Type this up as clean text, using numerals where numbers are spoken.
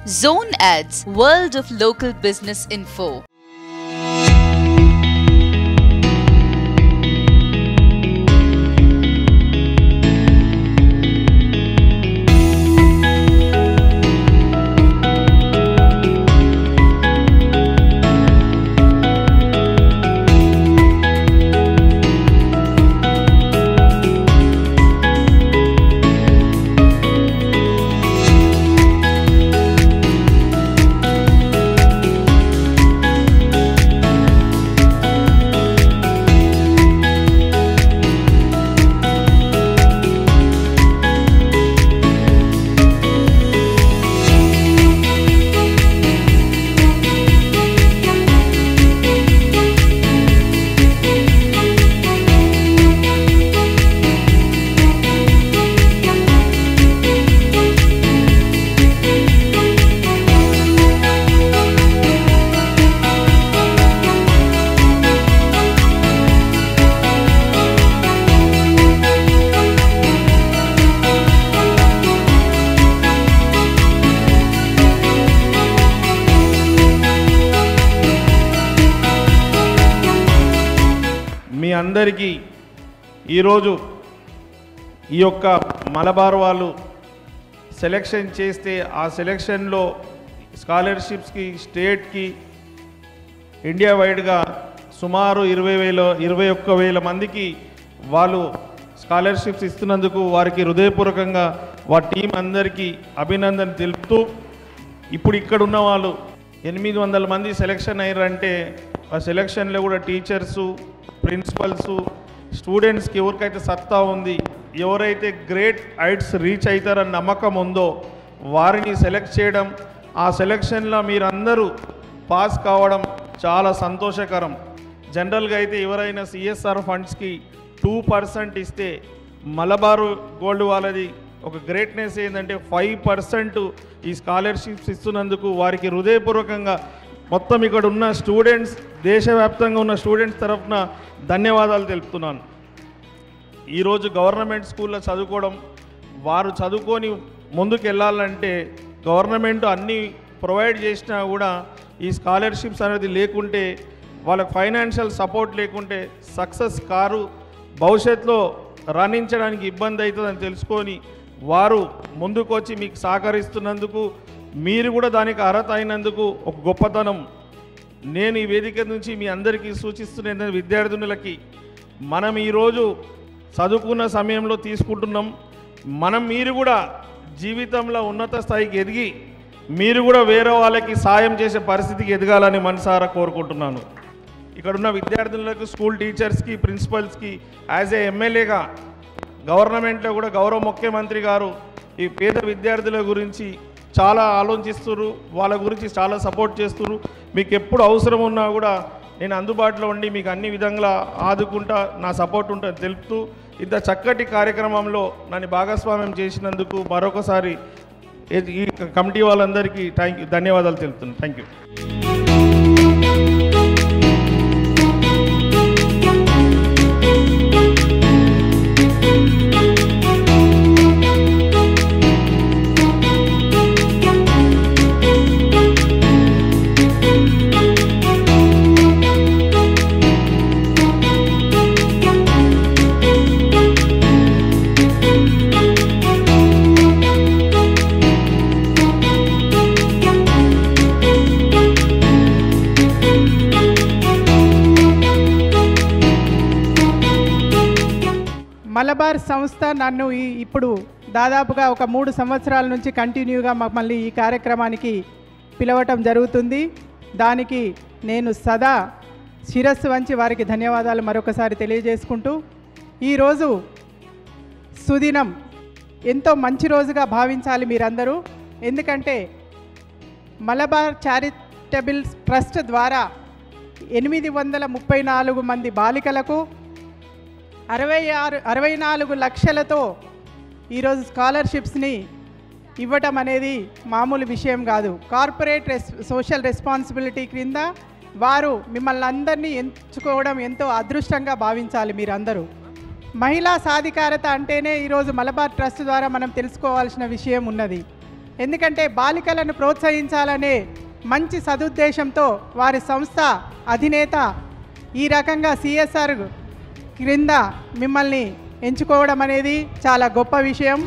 Zone Ads, World of Local Business Info. మీ అందరికీ ఈరోజు ఈ యొక్క మలబార్ వాళ్ళు సెలెక్షన్ చేస్తే ఆ సెలెక్షన్లో స్కాలర్షిప్స్కి స్టేట్కి ఇండియా వైడ్గా సుమారు 21,000 మందికి వాళ్ళు స్కాలర్షిప్స్ ఇస్తున్నందుకు వారికి హృదయపూర్వకంగా వారి టీం అందరికీ అభినందన తెలుపుతూ ఇప్పుడు ఇక్కడ ఉన్న వాళ్ళు 800 మంది సెలెక్షన్ అయ్యారంటే ఆ సెలెక్షన్లో కూడా టీచర్సు ప్రిన్సిపల్సు స్టూడెంట్స్కి ఎవరికైతే సత్తా ఉంది, ఎవరైతే గ్రేట్ హైట్స్ రీచ్ అవుతారని నమ్మకం ఉందో వారిని సెలెక్ట్ చేయడం, ఆ సెలెక్షన్లో మీరందరూ పాస్ కావడం చాలా సంతోషకరం. జనరల్గా అయితే ఎవరైనా సిఎస్ఆర్ ఫండ్స్కి 2% ఇస్తే మలబారు గోల్డ్ వాళ్ళది ఒక గ్రేట్నెస్ ఏంటంటే 5% ఈ స్కాలర్షిప్స్ ఇస్తున్నందుకు వారికి హృదయపూర్వకంగా మొత్తం ఇక్కడ ఉన్న స్టూడెంట్స్, దేశవ్యాప్తంగా ఉన్న స్టూడెంట్స్ తరఫున ధన్యవాదాలు తెలుపుతున్నాను. ఈరోజు గవర్నమెంట్ స్కూల్లో చదువుకోవడం, వారు చదువుకొని ముందుకు వెళ్ళాలంటే గవర్నమెంట్ అన్నీ ప్రొవైడ్ చేసినా కూడా ఈ స్కాలర్షిప్స్ అనేది లేకుంటే, వాళ్ళకి ఫైనాన్షియల్ సపోర్ట్ లేకుంటే సక్సెస్ కారు, భవిష్యత్తులో రాణించడానికి ఇబ్బంది అవుతుందని తెలుసుకొని వారు ముందుకు వచ్చి మీకు సహకరిస్తున్నందుకు, మీరు కూడా దానికి అర్హత అయినందుకు ఒక గొప్పతనం. నేను ఈ వేదిక నుంచి మీ అందరికీ సూచిస్తున్న విద్యార్థినులకి, మనం ఈరోజు చదువుకున్న సమయంలో తీసుకుంటున్నాం, మీరు కూడా జీవితంలో ఉన్నత స్థాయికి ఎదిగి మీరు కూడా వేరే వాళ్ళకి సాయం చేసే పరిస్థితికి ఎదగాలని మనసారా కోరుకుంటున్నాను. ఇక్కడున్న విద్యార్థులకు, స్కూల్ టీచర్స్కి, ప్రిన్సిపల్స్కి యాజ్ ఏ ఎమ్మెల్యేగా గవర్నమెంట్లో కూడా గౌరవ ముఖ్యమంత్రి గారు ఈ పేద విద్యార్థుల గురించి చాలా ఆలోచిస్తున్నారు, వాళ్ళ గురించి చాలా సపోర్ట్ చేస్తున్నారు. మీకు ఎప్పుడు అవసరం ఉన్నా కూడా నేను అందుబాటులో ఉండి మీకు అన్ని విధంగా ఆదుకుంటా, నా సపోర్ట్ ఉంటుంది తెలుపుతూ, ఇంత చక్కటి కార్యక్రమంలో నన్ను భాగస్వామ్యం చేసినందుకు మరొకసారి ఈ కమిటీ వాళ్ళందరికీ ధన్యవాదాలు తెలుపుతున్నాను. Thank you. మలబార్ సంస్థ నన్ను ఇప్పుడు దాదాపుగా ఒక 3 సంవత్సరాల నుంచి కంటిన్యూగా మమ్మల్ని ఈ కార్యక్రమానికి పిలవటం జరుగుతుంది. దానికి నేను సదా శిరస్సు వంచి వారికి ధన్యవాదాలు మరొకసారి తెలియజేసుకుంటూ, ఈరోజు సుదినం ఎంతో మంచి రోజుగా భావించాలి మీరందరూ. ఎందుకంటే మలబార్ చారిటబుల్ ట్రస్ట్ ద్వారా 834 మంది బాలికలకు 64 లక్షలతో ఈరోజు స్కాలర్షిప్స్ని ఇవ్వటం అనేది మామూలు విషయం కాదు. కార్పొరేట్ సోషల్ రెస్పాన్సిబిలిటీ క్రింద వారు మిమ్మల్ని అందరినీ ఎంచుకోవడం ఎంతో అదృష్టంగా భావించాలి మీరందరూ. మహిళా సాధికారత అంటేనే ఈరోజు మలబార్ ట్రస్ట్ ద్వారా మనం తెలుసుకోవాల్సిన విషయం ఉన్నది. ఎందుకంటే బాలికలను ప్రోత్సహించాలనే మంచి సదుద్దేశంతో వారి సంస్థ అధినేత ఈ రకంగా CSR క్రింద మిమ్మల్ని ఎంచుకోవడం అనేది చాలా గొప్ప విషయం.